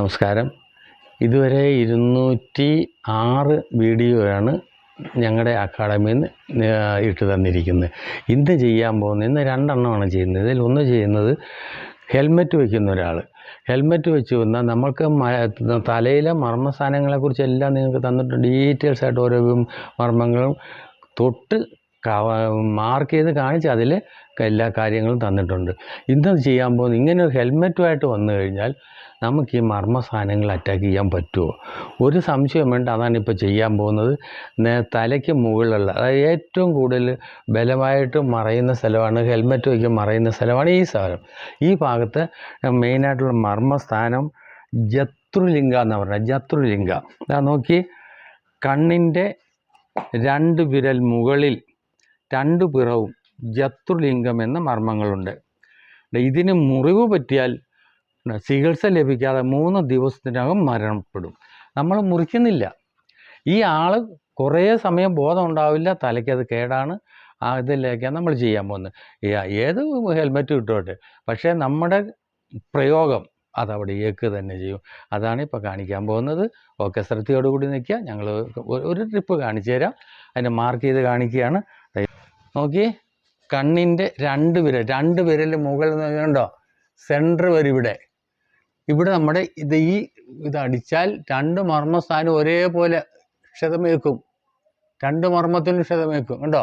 നമസ്കാരം. ഇതുവരെ 206 വീഡിയോയാണ് ഞങ്ങളുടെ അക്കാഡമിയിൽ നിന്ന് ഇട്ട് തന്നിരിക്കുന്നത്. ഇന്ന് ചെയ്യാൻ പോകുന്നത്, ഇന്ന് 2 എണ്ണമാണ് ചെയ്യുന്നത്. ഇതിൽ ഒന്ന് ചെയ്യുന്നത് ഹെൽമെറ്റ് വയ്ക്കുന്ന ഒരാൾ. ഹെൽമെറ്റ് വെച്ച് വന്നാൽ നമ്മൾക്ക് തലയിലെ മർമ്മസ്ഥാനങ്ങളെക്കുറിച്ചെല്ലാം നിങ്ങൾക്ക് തന്നിട്ടുണ്ട്. ഡീറ്റെയിൽസ് ആയിട്ട് ഓരോ മർമ്മങ്ങളും തൊട്ട് മാർക്ക് ചെയ്ത് കാണിച്ച് അതിൽ എല്ലാ കാര്യങ്ങളും തന്നിട്ടുണ്ട്. ഇന്നത് ചെയ്യാൻ പോകുന്നത്, ഇങ്ങനെ ഒരു ഹെൽമെറ്റുമായിട്ട് വന്നു കഴിഞ്ഞാൽ നമുക്ക് ഈ മർമ്മസ്ഥാനങ്ങൾ അറ്റാക്ക് ചെയ്യാൻ പറ്റുമോ? ഒരു സംശയം വേണ്ട. അതാണ് ഇപ്പോൾ ചെയ്യാൻ പോകുന്നത്. തലയ്ക്ക് മുകളിലുള്ള, അതായത് ഏറ്റവും കൂടുതൽ ബലമായിട്ട് മറയുന്ന സ്ഥലമാണ്, ഹെൽമെറ്റ് വയ്ക്കാൻ മറയുന്ന സ്ഥലമാണ് ഈ സ്ഥലം. ഈ ഭാഗത്ത് മെയിനായിട്ടുള്ള മർമ്മസ്ഥാനം ജത്രുലിംഗ എന്ന് പറഞ്ഞാൽ, ജത്രുലിംഗ. അതാ നോക്കി, കണ്ണിൻ്റെ 2 വിരൽ മുകളിൽ 2 പിറവും ജത്രുലിംഗം എന്ന മർമ്മങ്ങളുണ്ട്. ഇതിന് മുറിവ് പറ്റിയാൽ ചികിത്സ ലഭിക്കാതെ 3 ദിവസത്തിനകം മരണപ്പെടും. നമ്മൾ മുറിക്കുന്നില്ല. ഈ ആൾ കുറേ സമയം ബോധം ഉണ്ടാവില്ല, തലയ്ക്കത് കേടാണ്. ഇതിലേക്കാണ് നമ്മൾ ചെയ്യാൻ പോകുന്നത്. ഏത് ഹെൽമെറ്റ് കിട്ടോട്ടെ, പക്ഷേ നമ്മുടെ പ്രയോഗം അതവിടേക്ക് തന്നെ ചെയ്യും. അതാണ് ഇപ്പോൾ കാണിക്കാൻ പോകുന്നത്. ഓക്കെ, ശ്രദ്ധയോടുകൂടി നിൽക്കുക. ഞങ്ങൾ ഒരു ട്രിപ്പ് കാണിച്ചു തരാം. അതിനെ മാർക്ക് ചെയ്ത് കാണിക്കുകയാണ്. നോക്കി, കണ്ണിൻ്റെ 2 വിരൽ മുകളിൽ നിന്നുണ്ടോ, സെൻറ്റർ വരെ ഇവിടെ നമ്മുടെ ഇതടിച്ചാൽ 2 മർമ്മസ്ഥാനം ഒരേപോലെ ക്ഷതമേൽക്കും. 2 മർമ്മത്തിനും ക്ഷതമേൽക്കും. കണ്ടോ,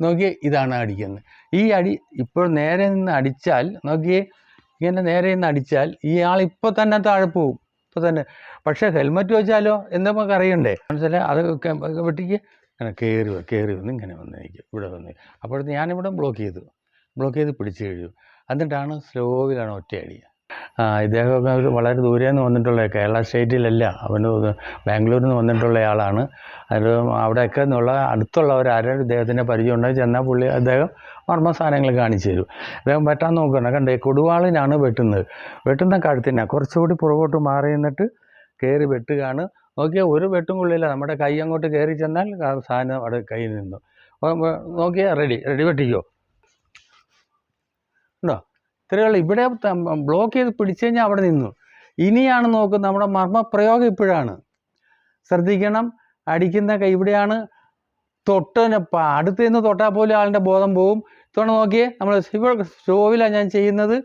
നോക്കിയേ, ഇതാണ് അടിക്കുന്നത്. ഈ അടി ഇപ്പോൾ നേരെ നിന്ന് അടിച്ചാൽ, നോക്കിയേ, ഇങ്ങനെ നേരെ നിന്ന് അടിച്ചാൽ ഇയാൾ ഇപ്പോൾ തന്നെ താഴെ പോവും, ഇപ്പോൾ തന്നെ. പക്ഷേ ഹെൽമെറ്റ് വെച്ചാലോ എന്ന് നമുക്ക് അറിയണ്ടേ? മനസ്സിലായി? അത് വെട്ടിക്ക് അങ്ങനെ കയറി വന്ന് ഇങ്ങനെ വന്നിരിക്കും, ഇവിടെ വന്ന്. അപ്പോഴത്തെ ഞാനിവിടെ ബ്ലോക്ക് ചെയ്ത് പിടിച്ചു കഴിഞ്ഞു. എന്നിട്ടാണ് സ്ലോവിലാണ് ഒറ്റയടി. ഇദ്ദേഹമൊക്കെ വളരെ ദൂരെ നിന്ന് വന്നിട്ടുള്ള, കേരള സ്റ്റേറ്റിലല്ല, അവന് ബാംഗ്ലൂരിൽ നിന്ന് വന്നിട്ടുള്ള ആളാണ്. അത് അവിടെയൊക്കെ നിന്നുള്ള അടുത്തുള്ളവരാരും ഇദ്ദേഹത്തിൻ്റെ പരിചയം ഉണ്ടായി ചെന്നാൽ അദ്ദേഹം മർമ്മസ്ഥാനങ്ങൾ കാണിച്ചു തരും. അദ്ദേഹം വെട്ടാൻ നോക്കണം. കണ്ടേ, കൊടുവാളിനാണ് വെട്ടുന്ന കഴുത്തിനാണ്. കുറച്ചുകൂടി പുറകോട്ട് മാറി നിന്നിട്ട് കയറി വെട്ടുകയാണ്. നോക്കിയാൽ ഒരു വെട്ടും കൊള്ളില്ല. നമ്മുടെ കൈ അങ്ങോട്ട് കയറി ചെന്നാൽ സാധനം അവിടെ കയ്യിൽ നിന്നു. നോക്കിയാൽ റെഡി വെട്ടിക്കോ. ഉണ്ടോ? ഇത്രയുള്ള ഇവിടെ ബ്ലോക്ക് ചെയ്ത് പിടിച്ചു കഴിഞ്ഞാൽ അവിടെ നിന്നു. ഇനിയാണ് നോക്കുന്നത്, നമ്മുടെ മർമ്മപ്രയോഗം ഇപ്പോഴാണ്. ശ്രദ്ധിക്കണം. അടിക്കുന്ന കൈ ഇവിടെയാണ്. അടുത്ത് നിന്ന് തൊട്ടാൽ പോലും ആളിൻ്റെ ബോധം പോവും. ഇത്തവണ നോക്കിയേ, നമ്മൾ സ്റ്റോവിലാണ് ഞാൻ ചെയ്യുന്നത്.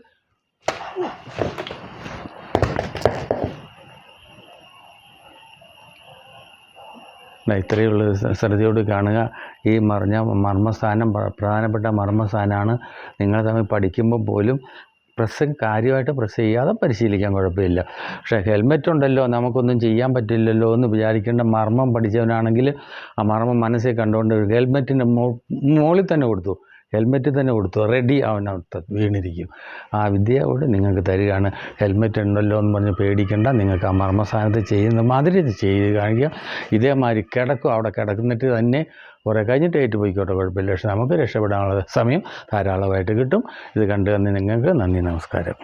ഇത്രയുള്ള ശ്രദ്ധയോട് കാണുക. ഈ മർമ്മസ്ഥാനം പ്രധാനപ്പെട്ട മർമ്മസ്ഥാനമാണ്. നിങ്ങൾ തമ്മിൽ പഠിക്കുമ്പോൾ പോലും കാര്യമായിട്ട് പ്രസ് ചെയ്യാതെ പരിശീലിക്കാൻ കുഴപ്പമില്ല. പക്ഷേ ഹെൽമെറ്റ് ഉണ്ടല്ലോ, നമുക്കൊന്നും ചെയ്യാൻ പറ്റില്ലല്ലോ എന്ന് വിചാരിക്കേണ്ട. മർമ്മം പഠിച്ചവനാണെങ്കിൽ ആ മർമ്മം മനസ്സിൽ കണ്ടുകൊണ്ട് ഹെൽമെറ്റിൻ്റെ മുകളിൽ തന്നെ കൊടുത്തു, ഹെൽമെറ്റ് തന്നെ കൊടുത്തു, റെഡി അവനടുത്ത് വീണിരിക്കും. ആ വിദ്യ കൂടെ നിങ്ങൾക്ക് തരികയാണ്. ഹെൽമെറ്റ് ഉണ്ടല്ലോ എന്ന് പറഞ്ഞ് പേടിക്കേണ്ട. നിങ്ങൾക്ക് ആ മർമ്മസ്ഥാനത്ത് ചെയ്യുന്ന മാതിരി ചെയ്ത് കാണിക്കുക. ഇതേമാതിരി കിടക്കും, അവിടെ കിടക്കുന്നിട്ട് തന്നെ കുറേ കഴിഞ്ഞിട്ട് ഏറ്റു പോയിക്കോട്ടെ, കുഴപ്പമില്ല. പക്ഷെ നമുക്ക് രക്ഷപ്പെടാനുള്ള സമയം ധാരാളമായിട്ട് കിട്ടും. ഇത് കണ്ടു തന്നെ നിങ്ങൾക്ക് നന്ദി, നമസ്കാരം.